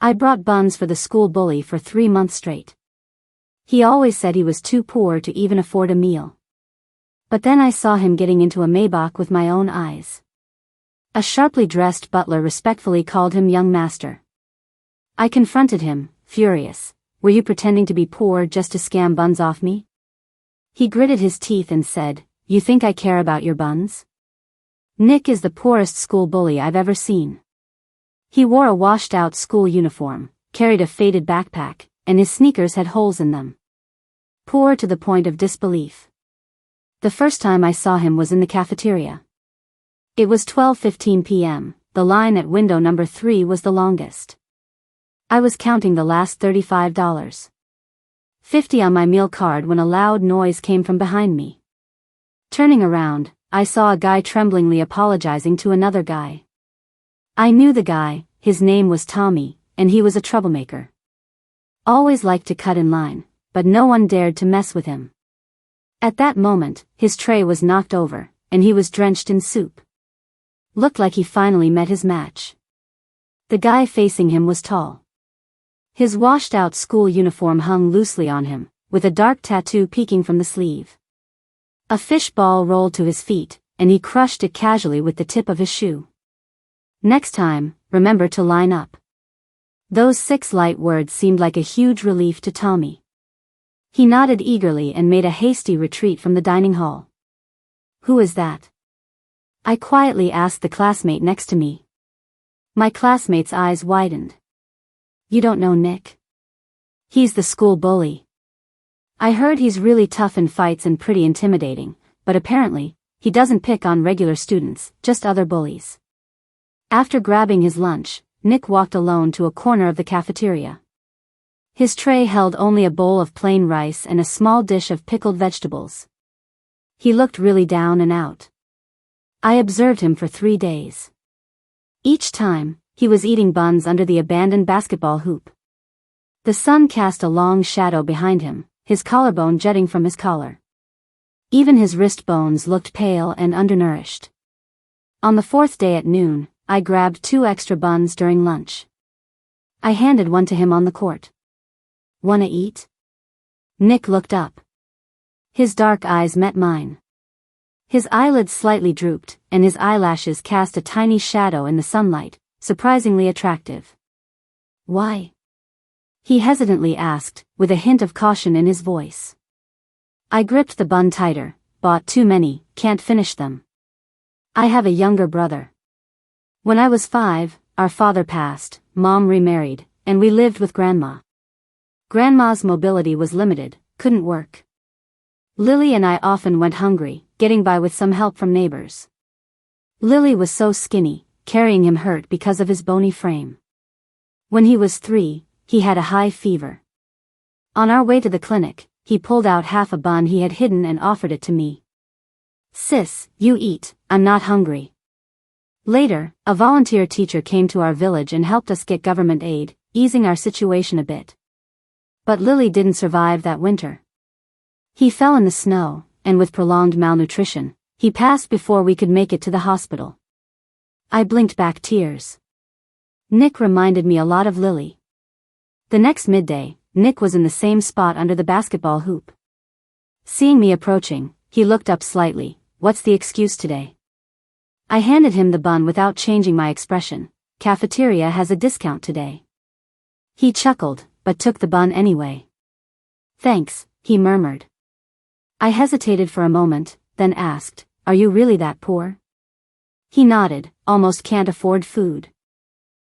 I brought buns for the school bully for 3 months straight. He always said he was too poor to even afford a meal. But then I saw him getting into a Maybach with my own eyes. A sharply dressed butler respectfully called him young master. I confronted him, furious. Were you pretending to be poor just to scam buns off me? He gritted his teeth and said, you think I care about your buns? Nick is the poorest school bully I've ever seen. He wore a washed-out school uniform, carried a faded backpack, and his sneakers had holes in them. Poor to the point of disbelief. The first time I saw him was in the cafeteria. It was 12:15 p.m., the line at window number 3 was the longest. I was counting the last $35.50 on my meal card when a loud noise came from behind me. Turning around, I saw a guy tremblingly apologizing to another guy. I knew the guy, his name was Tommy, and he was a troublemaker. Always liked to cut in line, but no one dared to mess with him. At that moment, his tray was knocked over, and he was drenched in soup. Looked like he finally met his match. The guy facing him was tall. His washed-out school uniform hung loosely on him, with a dark tattoo peeking from the sleeve. A fish ball rolled to his feet, and he crushed it casually with the tip of his shoe. Next time, remember to line up. Those 6 light words seemed like a huge relief to Tommy. He nodded eagerly and made a hasty retreat from the dining hall. Who is that? I quietly asked the classmate next to me. My classmate's eyes widened. You don't know Nick? He's the school bully. I heard he's really tough in fights and pretty intimidating, but apparently, he doesn't pick on regular students, just other bullies. After grabbing his lunch, Nick walked alone to a corner of the cafeteria. His tray held only a bowl of plain rice and a small dish of pickled vegetables. He looked really down and out. I observed him for 3 days. Each time, he was eating buns under the abandoned basketball hoop. The sun cast a long shadow behind him, his collarbone jutting from his collar. Even his wrist bones looked pale and undernourished. On the 4th day at noon, I grabbed 2 extra buns during lunch. I handed one to him on the court. Wanna eat? Nick looked up. His dark eyes met mine. His eyelids slightly drooped, and his eyelashes cast a tiny shadow in the sunlight, surprisingly attractive. Why? He hesitantly asked, with a hint of caution in his voice. I gripped the bun tighter. Bought too many, can't finish them. I have a younger brother. When I was 5, our father passed, Mom remarried, and we lived with Grandma. Grandma's mobility was limited, couldn't work. Lily and I often went hungry, getting by with some help from neighbors. Lily was so skinny, carrying him hurt because of his bony frame. When he was 3, he had a high fever. On our way to the clinic, he pulled out half a bun he had hidden and offered it to me. Sis, you eat, I'm not hungry. Later, a volunteer teacher came to our village and helped us get government aid, easing our situation a bit. But Lily didn't survive that winter. He fell in the snow, and with prolonged malnutrition, he passed before we could make it to the hospital. I blinked back tears. Nick reminded me a lot of Lily. The next midday, Nick was in the same spot under the basketball hoop. Seeing me approaching, he looked up slightly. What's the excuse today? I handed him the bun without changing my expression. Cafeteria has a discount today. He chuckled, but took the bun anyway. Thanks, he murmured. I hesitated for a moment, then asked, are you really that poor? He nodded, almost can't afford food.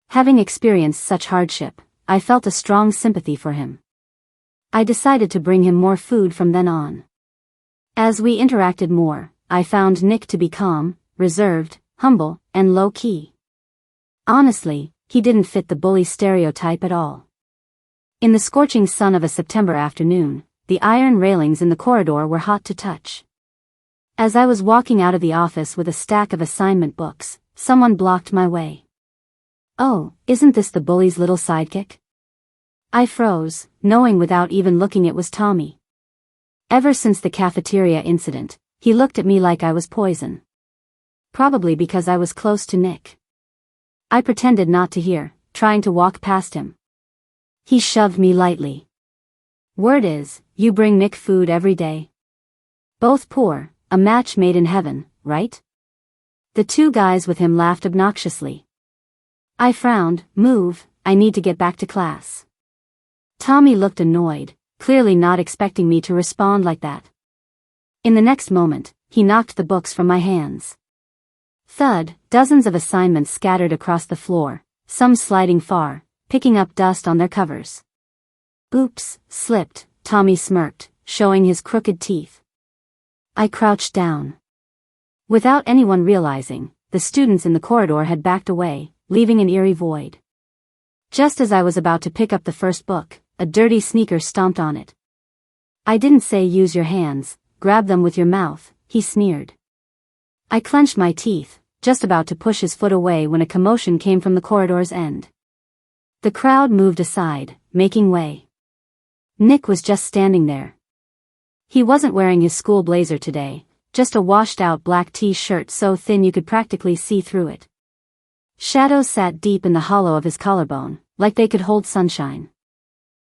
Having experienced such hardship, I felt a strong sympathy for him. I decided to bring him more food from then on. As we interacted more, I found Nick to be calm, reserved, humble, and low-key. Honestly, he didn't fit the bully stereotype at all. In the scorching sun of a September afternoon, the iron railings in the corridor were hot to touch. As I was walking out of the office with a stack of assignment books, someone blocked my way. Oh, isn't this the bully's little sidekick? I froze, knowing without even looking it was Tommy. Ever since the cafeteria incident, he looked at me like I was poison. Probably because I was close to Nick. I pretended not to hear, trying to walk past him. He shoved me lightly. Word is, you bring Nick food every day. Both poor, a match made in heaven, right? The two guys with him laughed obnoxiously. I frowned. Move, I need to get back to class. Tommy looked annoyed, clearly not expecting me to respond like that. In the next moment, he knocked the books from my hands. Thud, dozens of assignments scattered across the floor, some sliding far, picking up dust on their covers. Oops, slipped, Tommy smirked, showing his crooked teeth. I crouched down. Without anyone realizing, the students in the corridor had backed away, leaving an eerie void. Just as I was about to pick up the first book, a dirty sneaker stomped on it. I didn't say use your hands, grab them with your mouth, he sneered. I clenched my teeth, just about to push his foot away when a commotion came from the corridor's end. The crowd moved aside, making way. Nick was just standing there. He wasn't wearing his school blazer today, just a washed-out black t-shirt so thin you could practically see through it. Shadows sat deep in the hollow of his collarbone, like they could hold sunshine.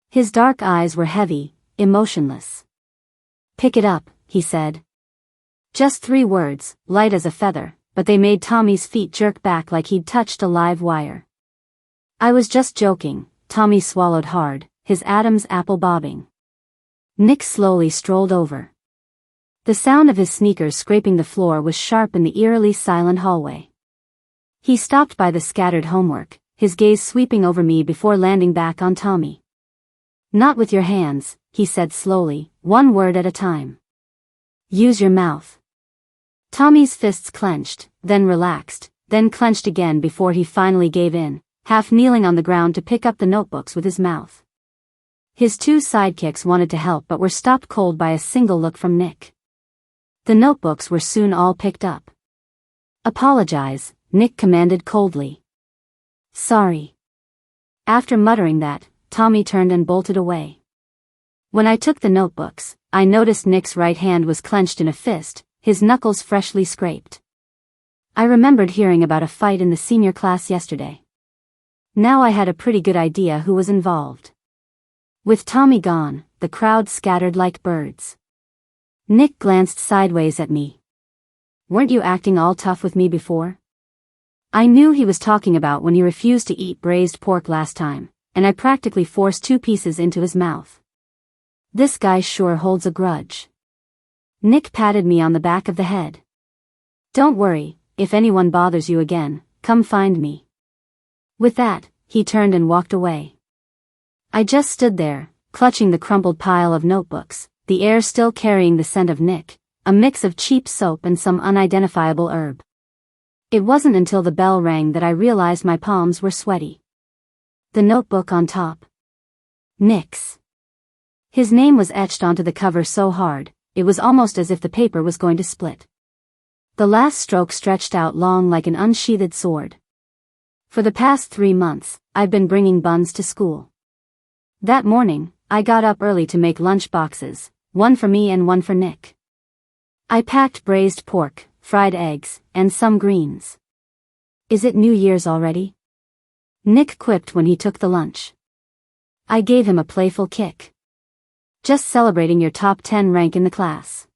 His dark eyes were heavy, emotionless. Pick it up, he said. Just 3 words, light as a feather, but they made Tommy's feet jerk back like he'd touched a live wire. I was just joking, Tommy swallowed hard, his Adam's apple bobbing. Nick slowly strolled over. The sound of his sneakers scraping the floor was sharp in the eerily silent hallway. He stopped by the scattered homework, his gaze sweeping over me before landing back on Tommy. Not with your hands, he said slowly, 1 word at a time. Use your mouth. Tommy's fists clenched, then relaxed, then clenched again before he finally gave in, half kneeling on the ground to pick up the notebooks with his mouth. His 2 sidekicks wanted to help but were stopped cold by a single look from Nick. The notebooks were soon all picked up. Apologize, Nick commanded coldly. Sorry. After muttering that, Tommy turned and bolted away. When I took the notebooks, I noticed Nick's right hand was clenched in a fist, his knuckles freshly scraped. I remembered hearing about a fight in the senior class yesterday. Now I had a pretty good idea who was involved. With Tommy gone, the crowd scattered like birds. Nick glanced sideways at me. Weren't you acting all tough with me before? I knew he was talking about when he refused to eat braised pork last time, and I practically forced 2 pieces into his mouth. This guy sure holds a grudge. Nick patted me on the back of the head. Don't worry, if anyone bothers you again, come find me. With that, he turned and walked away. I just stood there, clutching the crumpled pile of notebooks, the air still carrying the scent of Nick, a mix of cheap soap and some unidentifiable herb. It wasn't until the bell rang that I realized my palms were sweaty. The notebook on top. Nick's. His name was etched onto the cover so hard, it was almost as if the paper was going to split. The last stroke stretched out long like an unsheathed sword. For the past 3 months, I've been bringing buns to school. That morning, I got up early to make lunch boxes, 1 for me and 1 for Nick. I packed braised pork, fried eggs, and some greens. Is it New Year's already? Nick quipped when he took the lunch. I gave him a playful kick. Just celebrating your top 10 rank in the class.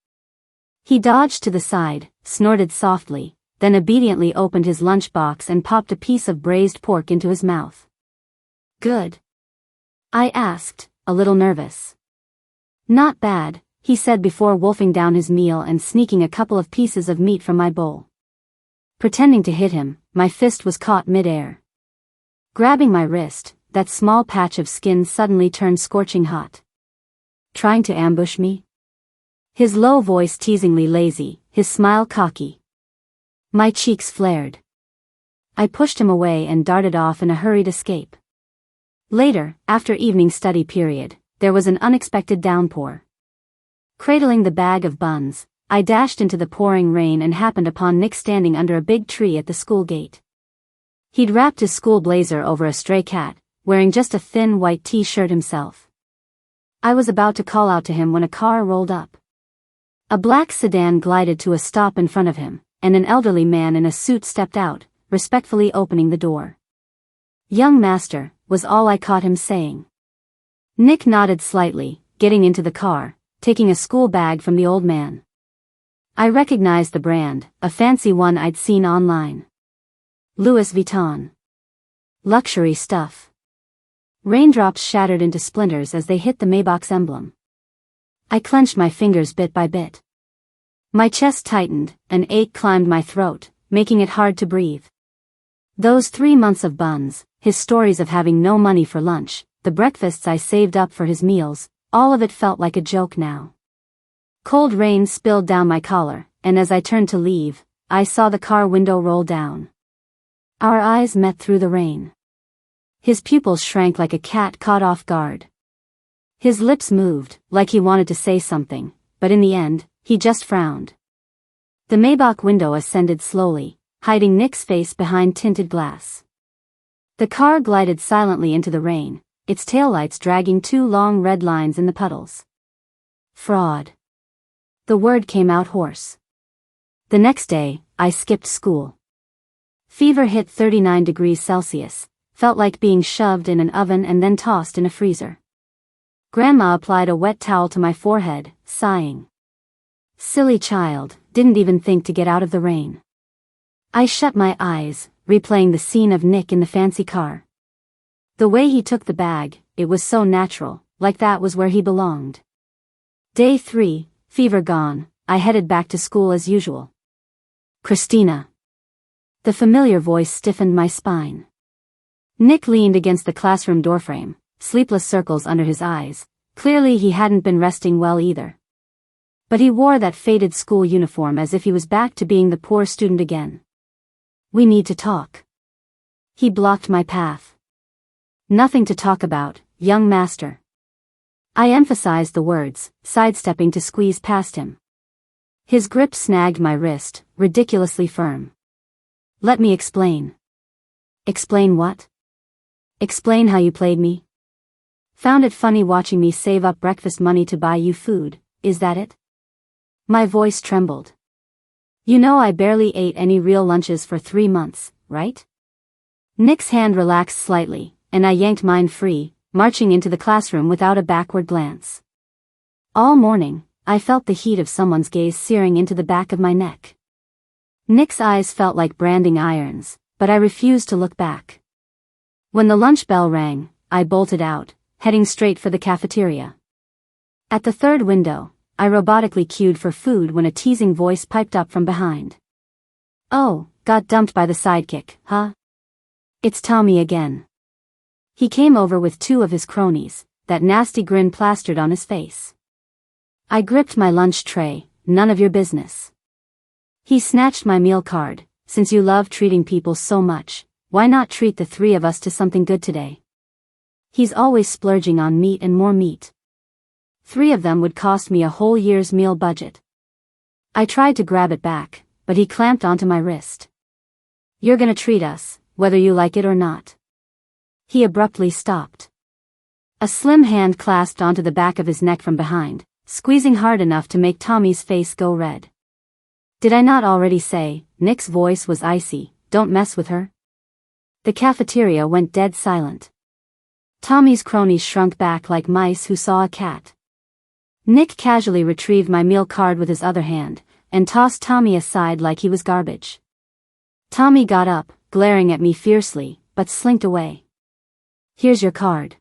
He dodged to the side, snorted softly, then obediently opened his lunchbox and popped a piece of braised pork into his mouth. Good? I asked, a little nervous. Not bad, he said before wolfing down his meal and sneaking a couple of pieces of meat from my bowl. Pretending to hit him, my fist was caught mid-air. Grabbing my wrist, that small patch of skin suddenly turned scorching hot. Trying to ambush me? His low voice teasingly lazy, his smile cocky. My cheeks flared. I pushed him away and darted off in a hurried escape. Later, after evening study period, there was an unexpected downpour. Cradling the bag of buns, I dashed into the pouring rain and happened upon Nick standing under a big tree at the school gate. He'd wrapped his school blazer over a stray cat, wearing just a thin white t-shirt himself. I was about to call out to him when a car rolled up. A black sedan glided to a stop in front of him, and an elderly man in a suit stepped out, respectfully opening the door. "Young master," was all I caught him saying. Nick nodded slightly, getting into the car, taking a school bag from the old man. I recognized the brand, a fancy one I'd seen online. Louis Vuitton. Luxury stuff. Raindrops shattered into splinters as they hit the Maybach's emblem. I clenched my fingers bit by bit. My chest tightened, an ache climbed my throat, making it hard to breathe. Those 3 months of Buns, his stories of having no money for lunch, the breakfasts I saved up for his meals, all of it felt like a joke now. Cold rain spilled down my collar, and as I turned to leave, I saw the car window roll down. Our eyes met through the rain. His pupils shrank like a cat caught off guard. His lips moved, like he wanted to say something, but in the end, he just frowned. The Maybach window ascended slowly, hiding Nick's face behind tinted glass. The car glided silently into the rain, its taillights dragging 2 long red lines in the puddles. Fraud. The word came out hoarse. The next day, I skipped school. Fever hit 39 degrees Celsius, felt like being shoved in an oven and then tossed in a freezer. Grandma applied a wet towel to my forehead, sighing. Silly child, didn't even think to get out of the rain. I shut my eyes, replaying the scene of Nick in the fancy car. The way he took the bag, it was so natural, like that was where he belonged. Day 3, fever gone, I headed back to school as usual. Christina. The familiar voice stiffened my spine. Nick leaned against the classroom doorframe, sleepless circles under his eyes. Clearly he hadn't been resting well either. But he wore that faded school uniform as if he was back to being the poor student again. We need to talk. He blocked my path. Nothing to talk about, young master. I emphasized the words, sidestepping to squeeze past him. His grip snagged my wrist, ridiculously firm. Let me explain. Explain what? Explain how you played me? Found it funny watching me save up breakfast money to buy you food, is that it? My voice trembled. You know I barely ate any real lunches for 3 months, right? Nick's hand relaxed slightly, and I yanked mine free, marching into the classroom without a backward glance. All morning, I felt the heat of someone's gaze searing into the back of my neck. Nick's eyes felt like branding irons, but I refused to look back. When the lunch bell rang, I bolted out, heading straight for the cafeteria. At the 3rd window, I robotically queued for food when a teasing voice piped up from behind. Oh, got dumped by the sidekick, huh? It's Tommy again. He came over with 2 of his cronies, that nasty grin plastered on his face. I gripped my lunch tray, none of your business. He snatched my meal card. Since you love treating people so much, why not treat the 3 of us to something good today? He's always splurging on meat and more meat. 3 of them would cost me a whole year's meal budget. I tried to grab it back, but he clamped onto my wrist. You're gonna treat us, whether you like it or not. He abruptly stopped. A slim hand clasped onto the back of his neck from behind, squeezing hard enough to make Tommy's face go red. Did I not already say? Nick's voice was icy, don't mess with her. The cafeteria went dead silent. Tommy's cronies shrunk back like mice who saw a cat. Nick casually retrieved my meal card with his other hand, and tossed Tommy aside like he was garbage. Tommy got up, glaring at me fiercely, but slinked away. Here's your card.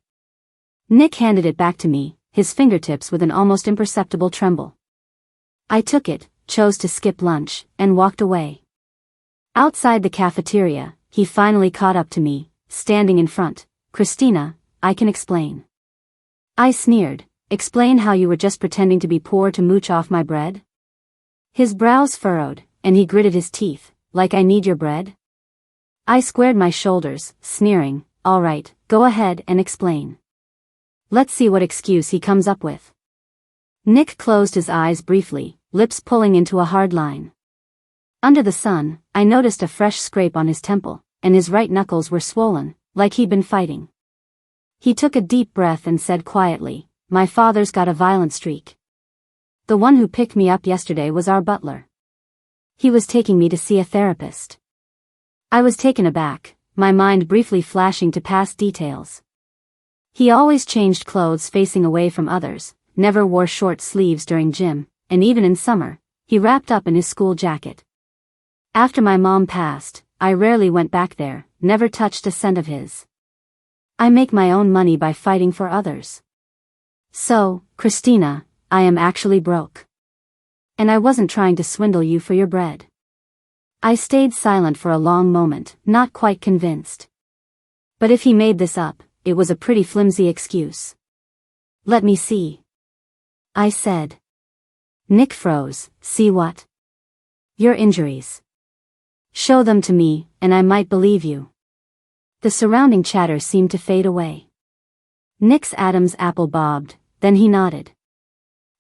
Nick handed it back to me, his fingertips with an almost imperceptible tremble. I took it, chose to skip lunch, and walked away. Outside the cafeteria, he finally caught up to me, standing in front. Christina, I can explain. I sneered. Explain how you were just pretending to be poor to mooch off my bread? His brows furrowed, and he gritted his teeth, like I need your bread? I squared my shoulders, sneering, all right, go ahead and explain. Let's see what excuse he comes up with. Nick closed his eyes briefly, lips pulling into a hard line. Under the sun, I noticed a fresh scrape on his temple, and his right knuckles were swollen, like he'd been fighting. He took a deep breath and said quietly, my father's got a violent streak. The one who picked me up yesterday was our butler. He was taking me to see a therapist. I was taken aback, my mind briefly flashing to past details. He always changed clothes facing away from others, never wore short sleeves during gym, and even in summer, he wrapped up in his school jacket. After my mom passed, I rarely went back there, never touched a cent of his. I make my own money by fighting for others. So, Christina, I am actually broke. And I wasn't trying to swindle you for your bread. I stayed silent for a long moment, not quite convinced. But if he made this up, it was a pretty flimsy excuse. Let me see. I said. Nick froze. See what? Your injuries. Show them to me, and I might believe you. The surrounding chatter seemed to fade away. Nick's Adam's apple bobbed, then he nodded.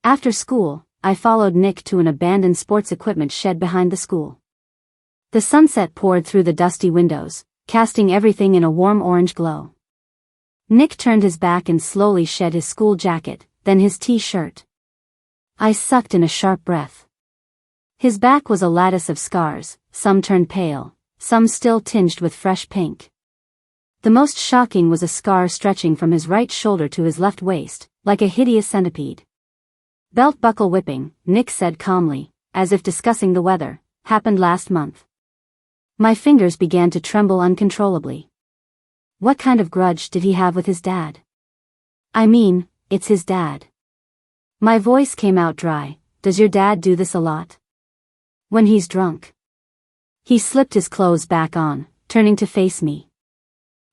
After school, I followed Nick to an abandoned sports equipment shed behind the school. The sunset poured through the dusty windows, casting everything in a warm orange glow. Nick turned his back and slowly shed his school jacket, then his t-shirt. I sucked in a sharp breath. His back was a lattice of scars, some turned pale, some still tinged with fresh pink. The most shocking was a scar stretching from his right shoulder to his left waist, like a hideous centipede. Belt buckle whipping, Nick said calmly, as if discussing the weather, happened last month. My fingers began to tremble uncontrollably. What kind of grudge did he have with his dad? I mean, it's his dad. My voice came out dry. Does your dad do this a lot? When he's drunk. He slipped his clothes back on, turning to face me.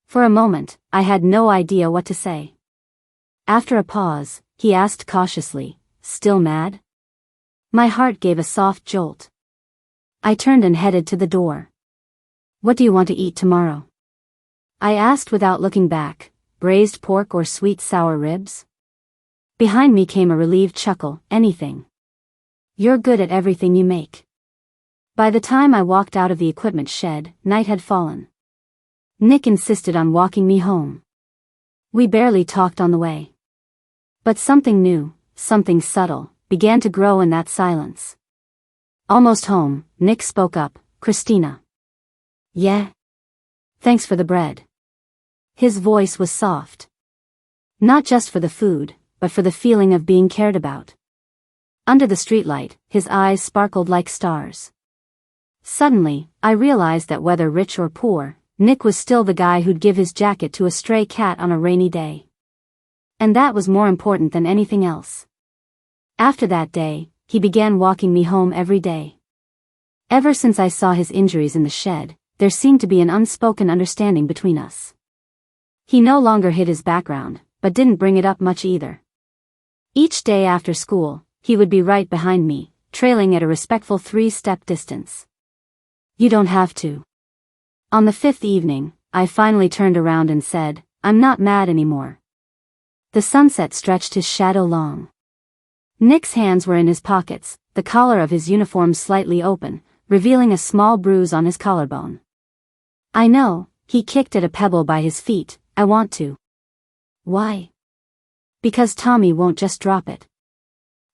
For a moment, I had no idea what to say. After a pause, he asked cautiously, still mad? My heart gave a soft jolt. I turned and headed to the door. What do you want to eat tomorrow? I asked without looking back, braised pork or sweet sour ribs? Behind me came a relieved chuckle, anything. You're good at everything you make. By the time I walked out of the equipment shed, night had fallen. Nick insisted on walking me home. We barely talked on the way. But something new, something subtle, began to grow in that silence. Almost home, Nick spoke up, Christina. Yeah? Thanks for the bread. His voice was soft. Not just for the food, but for the feeling of being cared about. Under the streetlight, his eyes sparkled like stars. Suddenly, I realized that whether rich or poor, Nick was still the guy who'd give his jacket to a stray cat on a rainy day. And that was more important than anything else. After that day, he began walking me home every day. Ever since I saw his injuries in the shed, there seemed to be an unspoken understanding between us. He no longer hid his background, but didn't bring it up much either. Each day after school, he would be right behind me, trailing at a respectful 3-step distance. You don't have to. On the 5th evening, I finally turned around and said, I'm not mad anymore. The sunset stretched his shadow long. Nick's hands were in his pockets, the collar of his uniform slightly open, revealing a small bruise on his collarbone. I know, he kicked at a pebble by his feet. I want to. Why? Because Tommy won't just drop it.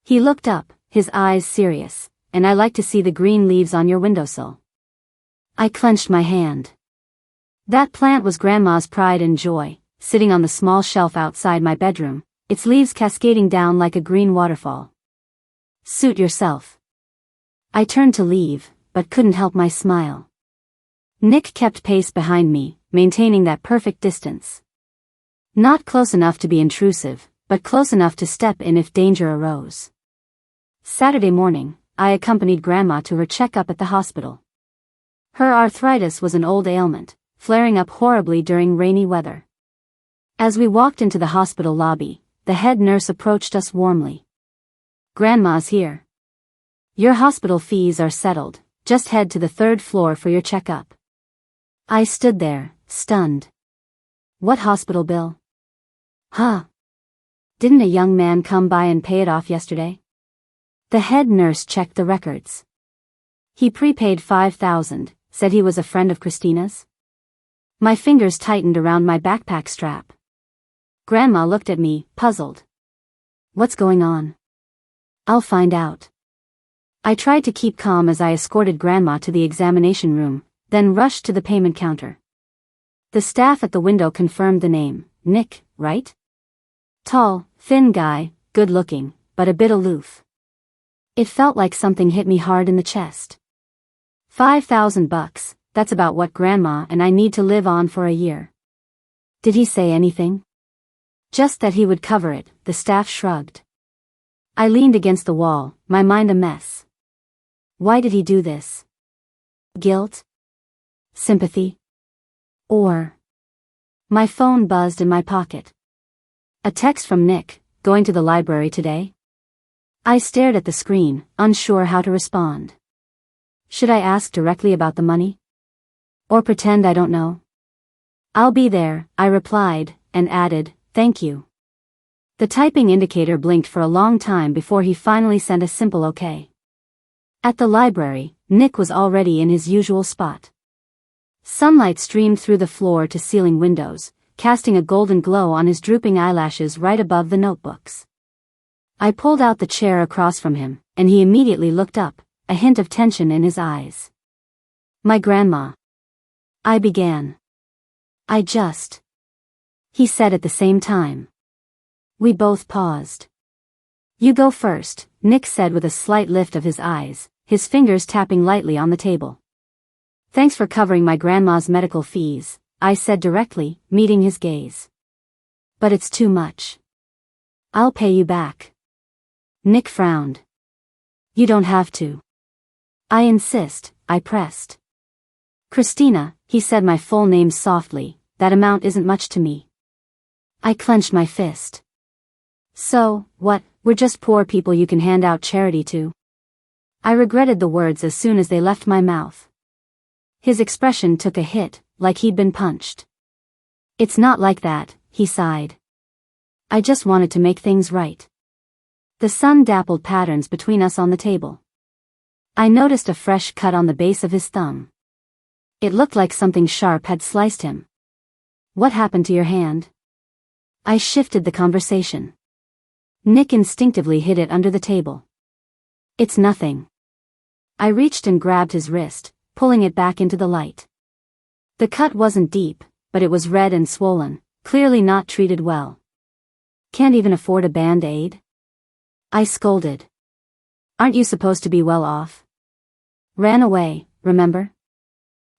He looked up, his eyes serious, and I like to see the green leaves on your windowsill. I clenched my hand. That plant was Grandma's pride and joy, sitting on the small shelf outside my bedroom, its leaves cascading down like a green waterfall. Suit yourself. I turned to leave, but couldn't help my smile. Nick kept pace behind me, maintaining that perfect distance. Not close enough to be intrusive, but close enough to step in if danger arose. Saturday morning, I accompanied Grandma to her checkup at the hospital. Her arthritis was an old ailment, flaring up horribly during rainy weather. As we walked into the hospital lobby, the head nurse approached us warmly. Grandma's here. Your hospital fees are settled, just head to the 3rd floor for your checkup. I stood there, stunned. What hospital bill? Huh? Didn't a young man come by and pay it off yesterday? The head nurse checked the records. He prepaid $5,000, said he was a friend of Christina's. My fingers tightened around my backpack strap. Grandma looked at me, puzzled. What's going on? I'll find out. I tried to keep calm as I escorted Grandma to the examination room, then rushed to the payment counter. The staff at the window confirmed the name. Nick, right? Tall, thin guy, good looking, but a bit aloof. It felt like something hit me hard in the chest. $5,000, that's about what Grandma and I need to live on for a year. Did he say anything? Just that he would cover it, the staff shrugged. I leaned against the wall, my mind a mess. Why did he do this? Guilt? Sympathy? Or... My phone buzzed in my pocket. A text from Nick, going to the library today? I stared at the screen, unsure how to respond. Should I ask directly about the money? Or pretend I don't know? I'll be there, I replied, and added, thank you. The typing indicator blinked for a long time before he finally sent a simple okay. At the library, Nick was already in his usual spot. Sunlight streamed through the floor-to-ceiling windows, casting a golden glow on his drooping eyelashes right above the notebooks. I pulled out the chair across from him, and he immediately looked up, a hint of tension in his eyes. My grandma. I began. He said at the same time. We both paused. You go first, Nick said with a slight lift of his eyes, his fingers tapping lightly on the table. Thanks for covering my grandma's medical fees, I said directly, meeting his gaze. But it's too much. I'll pay you back. Nick frowned. You don't have to. I insist, I pressed. Christina, he said my full name softly, that amount isn't much to me. I clenched my fist. So, what, we're just poor people you can hand out charity to? I regretted the words as soon as they left my mouth. His expression took a hit, like he'd been punched. It's not like that, he sighed. I just wanted to make things right. The sun dappled patterns between us on the table. I noticed a fresh cut on the base of his thumb. It looked like something sharp had sliced him. What happened to your hand? I shifted the conversation. Nick instinctively hid it under the table. It's nothing. I reached and grabbed his wrist, pulling it back into the light. The cut wasn't deep, but it was red and swollen, clearly not treated well. Can't even afford a band-aid? I scolded. Aren't you supposed to be well off? Ran away, remember?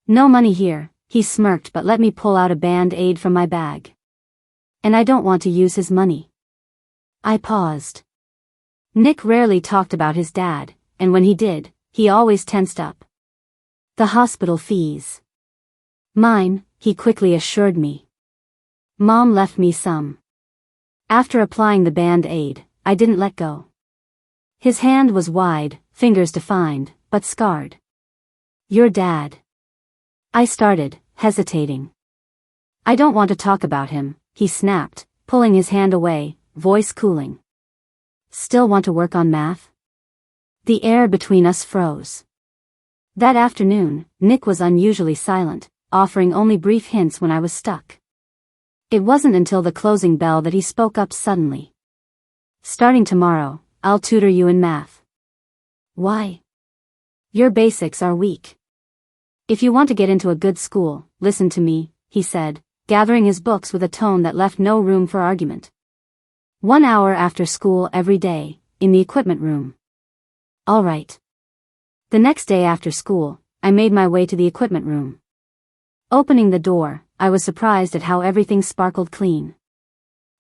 No money here, he smirked but let me pull out a band-aid from my bag. And I don't want to use his money. I paused. Nick rarely talked about his dad, and when he did, he always tensed up. The hospital fees. Mine, he quickly assured me. Mom left me some. After applying the band-aid, I didn't let go. His hand was wide, fingers defined, but scarred. Your dad. I started, hesitating. I don't want to talk about him, he snapped, pulling his hand away, voice cooling. Still want to work on math? The air between us froze. That afternoon, Nick was unusually silent, offering only brief hints when I was stuck. It wasn't until the closing bell that he spoke up suddenly. Starting tomorrow, I'll tutor you in math. Why? Your basics are weak. If you want to get into a good school, listen to me, he said, gathering his books with a tone that left no room for argument. 1 hour after school every day, in the equipment room. All right. The next day after school, I made my way to the equipment room. Opening the door, I was surprised at how everything sparkled clean.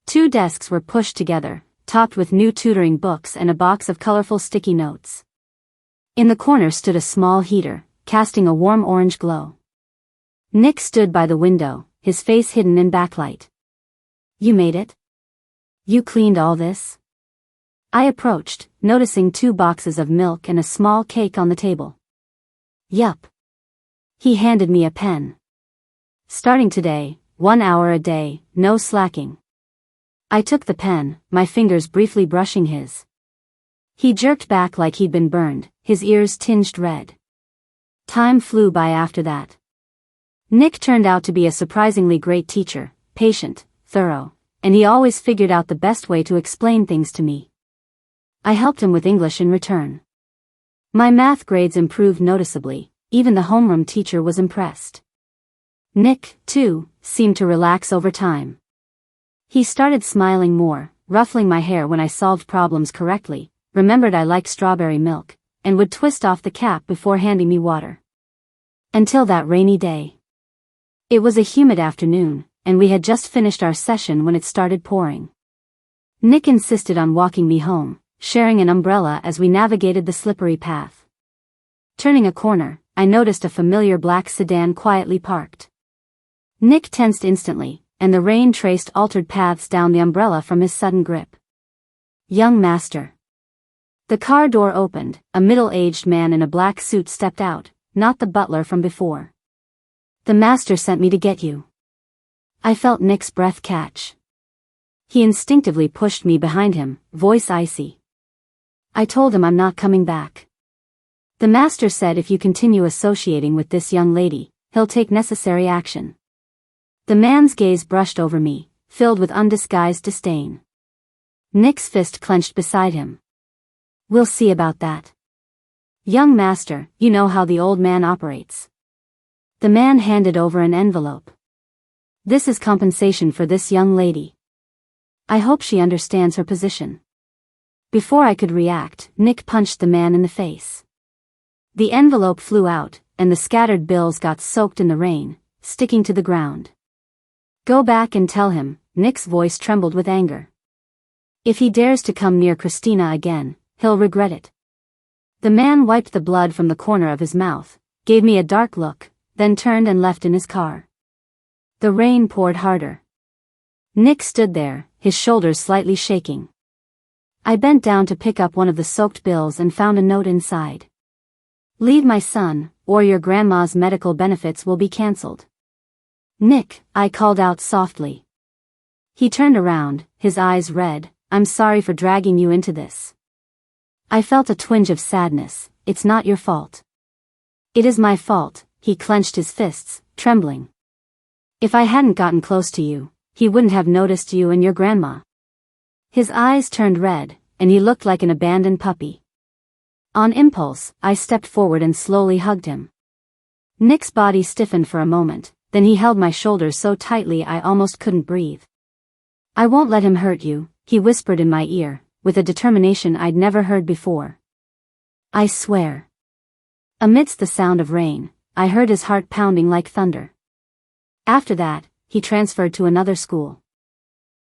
2 desks were pushed together, topped with new tutoring books and a box of colorful sticky notes. In the corner stood a small heater, casting a warm orange glow. Nick stood by the window, his face hidden in backlight. You made it? You cleaned all this? I approached, noticing 2 boxes of milk and a small cake on the table. Yup. He handed me a pen. Starting today, 1 hour a day, no slacking. I took the pen, my fingers briefly brushing his. He jerked back like he'd been burned, his ears tinged red. Time flew by after that. Nick turned out to be a surprisingly great teacher, patient, thorough, and he always figured out the best way to explain things to me. I helped him with English in return. My math grades improved noticeably, even the homeroom teacher was impressed. Nick, too, seemed to relax over time. He started smiling more, ruffling my hair when I solved problems correctly, remembered I liked strawberry milk, and would twist off the cap before handing me water. Until that rainy day. It was a humid afternoon, and we had just finished our session when it started pouring. Nick insisted on walking me home, sharing an umbrella as we navigated the slippery path. Turning a corner, I noticed a familiar black sedan quietly parked. Nick tensed instantly, and the rain traced altered paths down the umbrella from his sudden grip. Young master. The car door opened, a middle-aged man in a black suit stepped out, not the butler from before. The master sent me to get you. I felt Nick's breath catch. He instinctively pushed me behind him, voice icy. I told him I'm not coming back. The master said if you continue associating with this young lady, he'll take necessary action. The man's gaze brushed over me, filled with undisguised disdain. Nick's fist clenched beside him. We'll see about that. Young master, you know how the old man operates. The man handed over an envelope. This is compensation for this young lady. I hope she understands her position. Before I could react, Nick punched the man in the face. The envelope flew out, and the scattered bills got soaked in the rain, sticking to the ground. Go back and tell him, Nick's voice trembled with anger. If he dares to come near Christina again, he'll regret it. The man wiped the blood from the corner of his mouth, gave me a dark look, then turned and left in his car. The rain poured harder. Nick stood there, his shoulders slightly shaking. I bent down to pick up one of the soaked bills and found a note inside. Leave my son, or your grandma's medical benefits will be cancelled. Nick, I called out softly. He turned around, his eyes red. I'm sorry for dragging you into this. I felt a twinge of sadness. It's not your fault. It is my fault. He clenched his fists, trembling. If I hadn't gotten close to you, he wouldn't have noticed you and your grandma. His eyes turned red, and he looked like an abandoned puppy. On impulse, I stepped forward and slowly hugged him. Nick's body stiffened for a moment, then he held my shoulders so tightly I almost couldn't breathe. I won't let him hurt you, he whispered in my ear, with a determination I'd never heard before. I swear. Amidst the sound of rain, I heard his heart pounding like thunder. After that, he transferred to another school.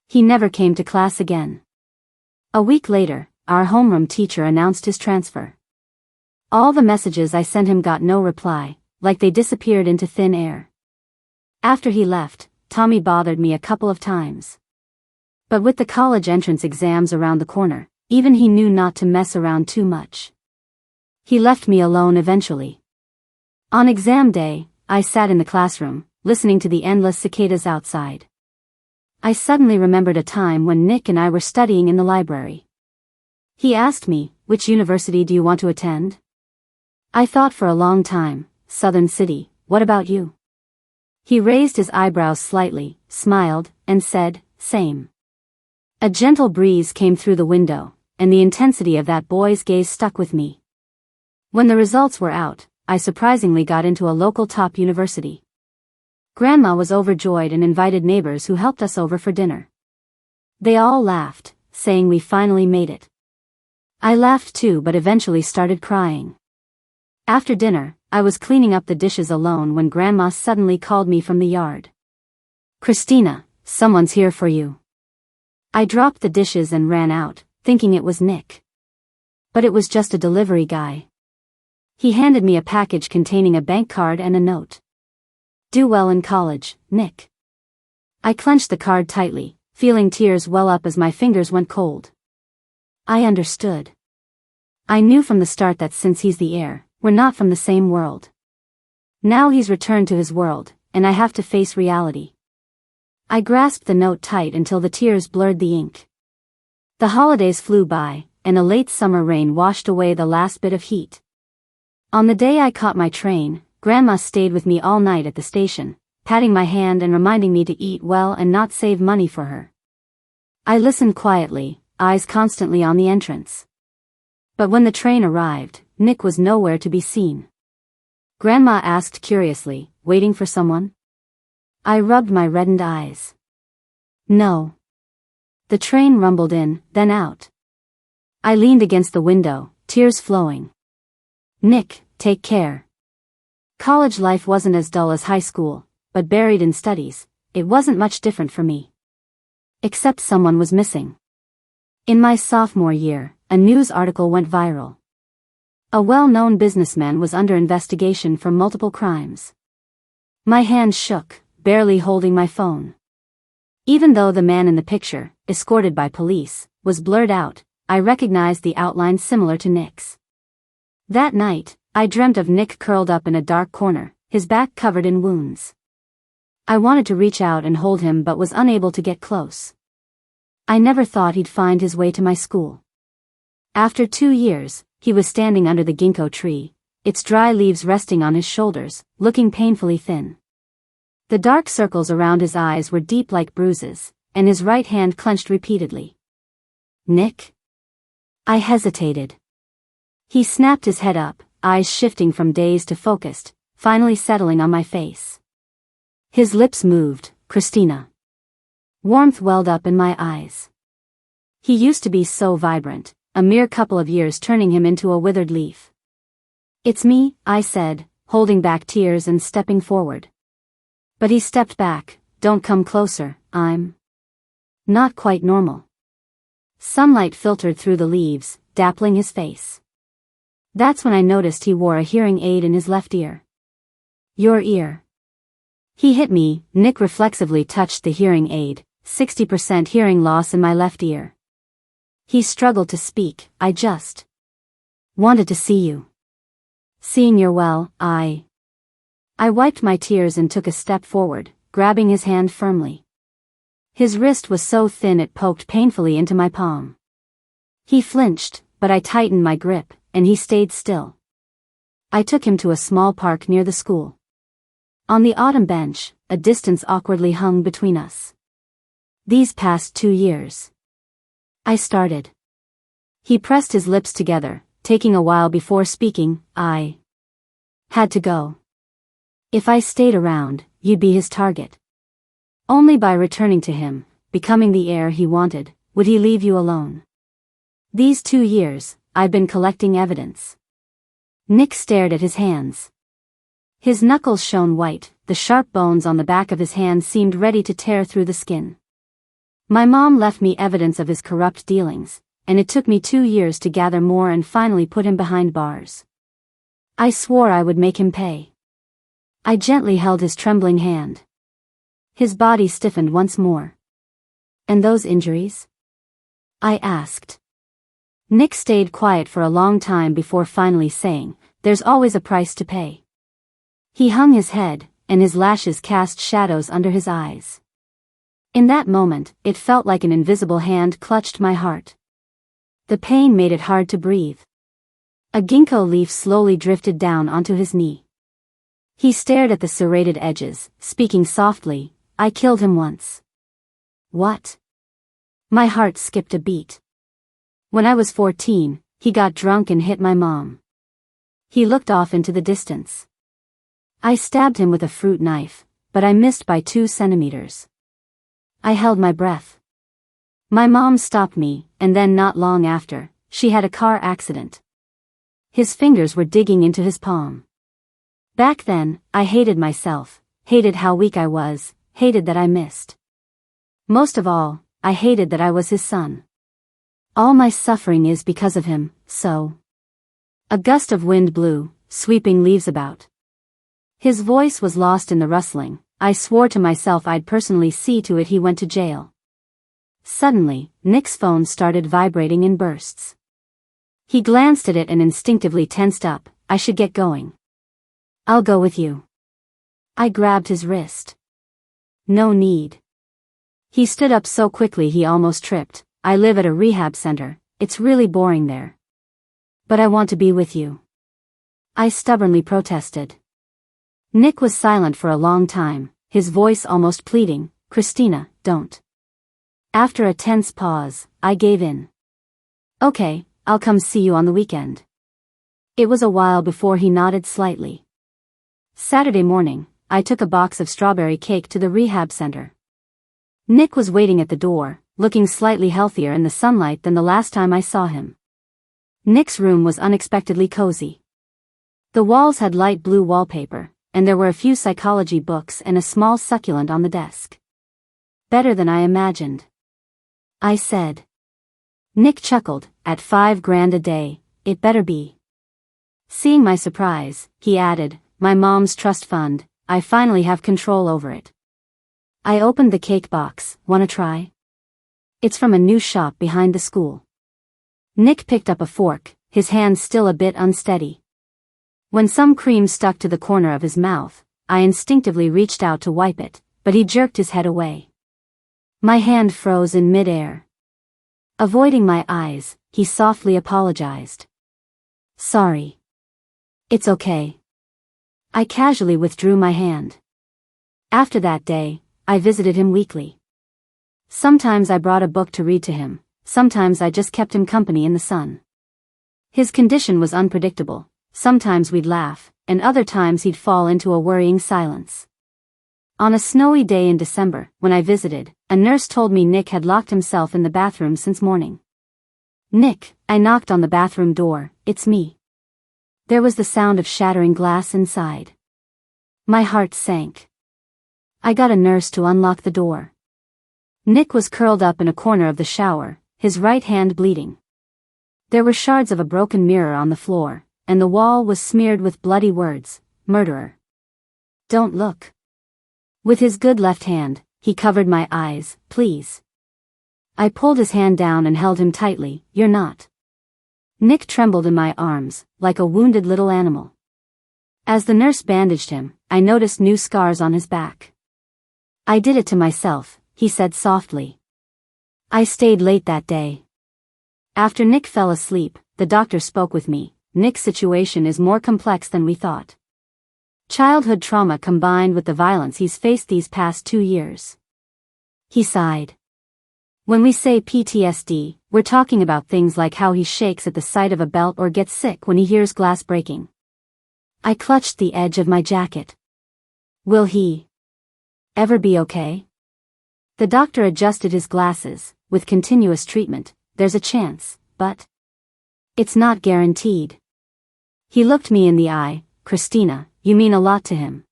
He never came to class again. A week later, our homeroom teacher announced his transfer. All the messages I sent him got no reply, like they disappeared into thin air. After he left, Tommy bothered me a couple of times. But with the college entrance exams around the corner, even he knew not to mess around too much. He left me alone eventually. On exam day, I sat in the classroom, listening to the endless cicadas outside. I suddenly remembered a time when Nick and I were studying in the library. He asked me, which university do you want to attend? I thought for a long time, Southern City, what about you? He raised his eyebrows slightly, smiled, and said, same. A gentle breeze came through the window, and the intensity of that boy's gaze stuck with me. When the results were out, I surprisingly got into a local top university. Grandma was overjoyed and invited neighbors who helped us over for dinner. They all laughed, saying we finally made it. I laughed too, but eventually started crying. After dinner, I was cleaning up the dishes alone when Grandma suddenly called me from the yard. Christina, someone's here for you. I dropped the dishes and ran out, thinking it was Nick. But it was just a delivery guy. He handed me a package containing a bank card and a note. Do well in college, Nick. I clenched the card tightly, feeling tears well up as my fingers went cold. I understood. I knew from the start that since he's the heir, we're not from the same world. Now he's returned to his world, and I have to face reality. I grasped the note tight until the tears blurred the ink. The holidays flew by, and a late summer rain washed away the last bit of heat. On the day I caught my train, Grandma stayed with me all night at the station, patting my hand and reminding me to eat well and not save money for her. I listened quietly, eyes constantly on the entrance. But when the train arrived, Nick was nowhere to be seen. Grandma asked curiously, waiting for someone? I rubbed my reddened eyes. No. The train rumbled in, then out. I leaned against the window, tears flowing. Nick, take care. College life wasn't as dull as high school, but buried in studies, it wasn't much different for me. Except someone was missing. In my sophomore year, a news article went viral. A well-known businessman was under investigation for multiple crimes. My hand shook, barely holding my phone. Even though the man in the picture, escorted by police, was blurred out, I recognized the outline similar to Nick's. That night, I dreamt of Nick curled up in a dark corner, his back covered in wounds. I wanted to reach out and hold him but was unable to get close. I never thought he'd find his way to my school. After 2 years, he was standing under the ginkgo tree, its dry leaves resting on his shoulders, looking painfully thin. The dark circles around his eyes were deep like bruises, and his right hand clenched repeatedly. Nick? I hesitated. He snapped his head up, eyes shifting from dazed to focused, finally settling on my face. His lips moved, Christina. Warmth welled up in my eyes. He used to be so vibrant, a mere couple of years turning him into a withered leaf. It's me, I said, holding back tears and stepping forward. But he stepped back. Don't come closer, I'm not quite normal. Sunlight filtered through the leaves, dappling his face. That's when I noticed he wore a hearing aid in his left ear. Your ear. He hit me. Nick reflexively touched the hearing aid, 60% hearing loss in my left ear. He struggled to speak. I just wanted to see you. Seeing you're well, I wiped my tears and took a step forward, grabbing his hand firmly. His wrist was so thin it poked painfully into my palm. He flinched, but I tightened my grip, and he stayed still. I took him to a small park near the school. On the autumn bench, a distance awkwardly hung between us. These past 2 years. I started. He pressed his lips together, taking a while before speaking. I had to go. If I stayed around, you'd be his target. Only by returning to him, becoming the heir he wanted, would he leave you alone. These 2 years, I've been collecting evidence. Nick stared at his hands. His knuckles shone white, the sharp bones on the back of his hand seemed ready to tear through the skin. My mom left me evidence of his corrupt dealings, and it took me 2 years to gather more and finally put him behind bars. I swore I would make him pay. I gently held his trembling hand. His body stiffened once more. And those injuries? I asked. Nick stayed quiet for a long time before finally saying, there's always a price to pay. He hung his head, and his lashes cast shadows under his eyes. In that moment, it felt like an invisible hand clutched my heart. The pain made it hard to breathe. A ginkgo leaf slowly drifted down onto his knee. He stared at the serrated edges, speaking softly, I killed him once. What? My heart skipped a beat. When I was 14, he got drunk and hit my mom. He looked off into the distance. I stabbed him with a fruit knife, but I missed by 2 centimeters. I held my breath. My mom stopped me, and then not long after, she had a car accident. His fingers were digging into his palm. Back then, I hated myself, hated how weak I was, hated that I missed. Most of all, I hated that I was his son. All my suffering is because of him, so. A gust of wind blew, sweeping leaves about. His voice was lost in the rustling. I swore to myself I'd personally see to it he went to jail. Suddenly, Nick's phone started vibrating in bursts. He glanced at it and instinctively tensed up. I should get going. I'll go with you. I grabbed his wrist. No need. He stood up so quickly he almost tripped. I live at a rehab center, it's really boring there. But I want to be with you. I stubbornly protested. Nick was silent for a long time, his voice almost pleading, Christina, don't. After a tense pause, I gave in. Okay, I'll come see you on the weekend. It was a while before he nodded slightly. Saturday morning, I took a box of strawberry cake to the rehab center. Nick was waiting at the door, looking slightly healthier in the sunlight than the last time I saw him. Nick's room was unexpectedly cozy. The walls had light blue wallpaper, and there were a few psychology books and a small succulent on the desk. Better than I imagined, I said. Nick chuckled. At $5,000 a day, it better be. Seeing my surprise, he added, my mom's trust fund, I finally have control over it. I opened the cake box. Wanna try? It's from a new shop behind the school. Nick picked up a fork, his hand still a bit unsteady. When some cream stuck to the corner of his mouth, I instinctively reached out to wipe it, but he jerked his head away. My hand froze in midair. Avoiding my eyes, he softly apologized. Sorry. It's okay. I casually withdrew my hand. After that day, I visited him weekly. Sometimes I brought a book to read to him, sometimes I just kept him company in the sun. His condition was unpredictable, sometimes we'd laugh, and other times he'd fall into a worrying silence. On a snowy day in December, when I visited, a nurse told me Nick had locked himself in the bathroom since morning. Nick, I knocked on the bathroom door. It's me. There was the sound of shattering glass inside. My heart sank. I got a nurse to unlock the door. Nick was curled up in a corner of the shower, his right hand bleeding. There were shards of a broken mirror on the floor, and the wall was smeared with bloody words, murderer. Don't look. With his good left hand, he covered my eyes. Please. I pulled his hand down and held him tightly. You're not. Nick trembled in my arms, like a wounded little animal. As the nurse bandaged him, I noticed new scars on his back. I did it to myself, he said softly. I stayed late that day. After Nick fell asleep, the doctor spoke with me. Nick's situation is more complex than we thought. Childhood trauma combined with the violence he's faced these past 2 years. He sighed. When we say PTSD, we're talking about things like how he shakes at the sight of a belt or gets sick when he hears glass breaking. I clutched the edge of my jacket. Will he ever be okay? The doctor adjusted his glasses. With continuous treatment, there's a chance, but it's not guaranteed. He looked me in the eye. Christina, you mean a lot to him.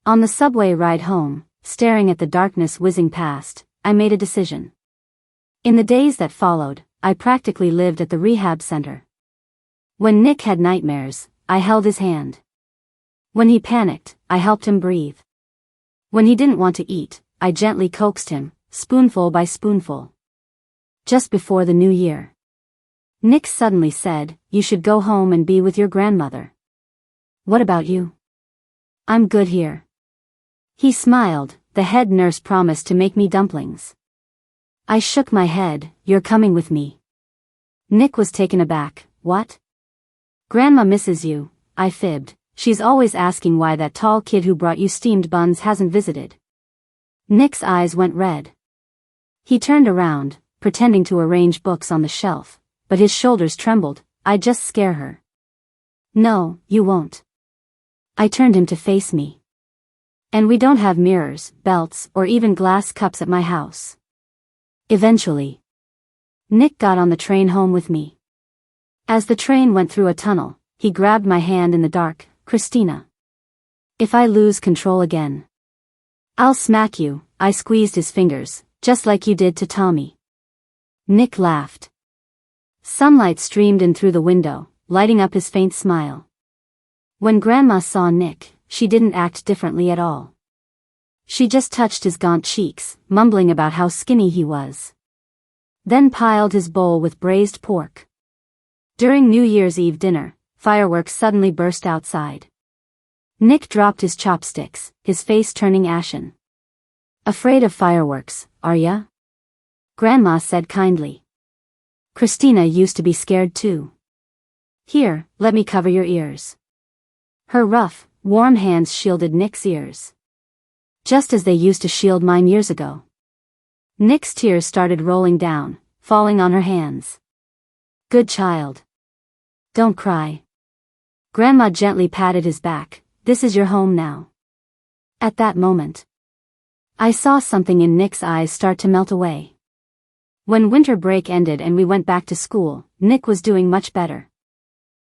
On the subway ride home, staring at the darkness whizzing past, I made a decision. In the days that followed, I practically lived at the rehab center. When Nick had nightmares, I held his hand. When he panicked, I helped him breathe. When he didn't want to eat, I gently coaxed him, spoonful by spoonful. Just before the new year, Nick suddenly said, you should go home and be with your grandmother. What about you? I'm good here. He smiled. The head nurse promised to make me dumplings. I shook my head. You're coming with me. Nick was taken aback. What? Grandma misses you, I fibbed. She's always asking why that tall kid who brought you steamed buns hasn't visited. Nick's eyes went red. He turned around, pretending to arrange books on the shelf, but his shoulders trembled. I'd just scare her. No, you won't. I turned him to face me. And we don't have mirrors, belts, or even glass cups at my house. Eventually, Nick got on the train home with me. As the train went through a tunnel, he grabbed my hand in the dark. Christina, if I lose control again, I'll smack you. I squeezed his fingers, just like you did to Tommy. Nick laughed. Sunlight streamed in through the window, lighting up his faint smile. When Grandma saw Nick, she didn't act differently at all. She just touched his gaunt cheeks, mumbling about how skinny he was. Then piled his bowl with braised pork. During New Year's Eve dinner, fireworks suddenly burst outside. Nick dropped his chopsticks, his face turning ashen. Afraid of fireworks, are ya? Grandma said kindly. Christina used to be scared too. Here, let me cover your ears. Her rough, warm hands shielded Nick's ears. Just as they used to shield mine years ago. Nick's tears started rolling down, falling on her hands. Good child. Don't cry. Grandma gently patted his back. This is your home now. At that moment, I saw something in Nick's eyes start to melt away. When winter break ended and we went back to school, Nick was doing much better.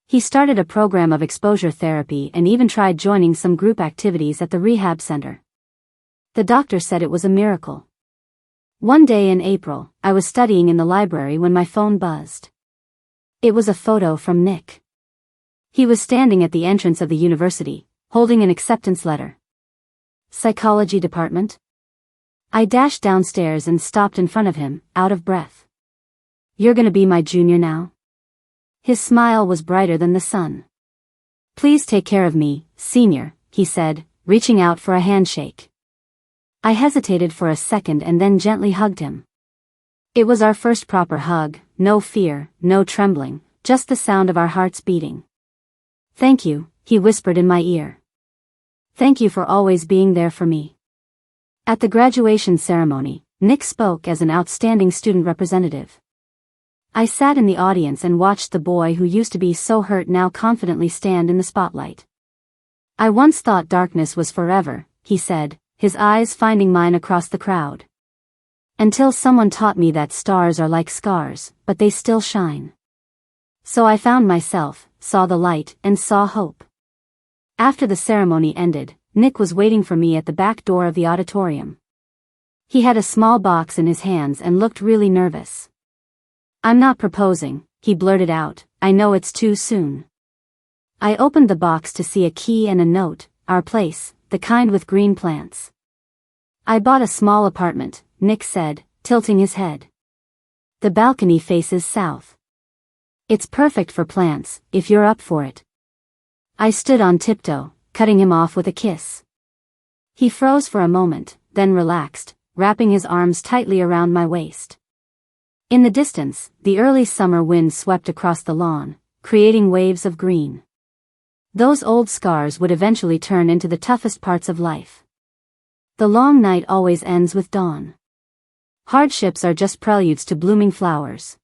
He started a program of exposure therapy and even tried joining some group activities at the rehab center. The doctor said it was a miracle. One day in April, I was studying in the library when my phone buzzed. It was a photo from Nick. He was standing at the entrance of the university, holding an acceptance letter. Psychology department? I dashed downstairs and stopped in front of him, out of breath. You're gonna be my junior now? His smile was brighter than the sun. Please take care of me, senior, he said, reaching out for a handshake. I hesitated for a second and then gently hugged him. It was our first proper hug, no fear, no trembling, just the sound of our hearts beating. Thank you, he whispered in my ear. Thank you for always being there for me. At the graduation ceremony, Nick spoke as an outstanding student representative. I sat in the audience and watched the boy who used to be so hurt now confidently stand in the spotlight. I once thought darkness was forever, he said, his eyes finding mine across the crowd. Until someone taught me that stars are like scars, but they still shine. So I found myself, saw the light, and saw hope. After the ceremony ended, Nick was waiting for me at the back door of the auditorium. He had a small box in his hands and looked really nervous. I'm not proposing, he blurted out, I know it's too soon. I opened the box to see a key and a note, our place, the kind with green plants. I bought a small apartment, Nick said, tilting his head. The balcony faces south. It's perfect for plants, if you're up for it. I stood on tiptoe, cutting him off with a kiss. He froze for a moment, then relaxed, wrapping his arms tightly around my waist. In the distance, the early summer wind swept across the lawn, creating waves of green. Those old scars would eventually turn into the toughest parts of life. The long night always ends with dawn. Hardships are just preludes to blooming flowers.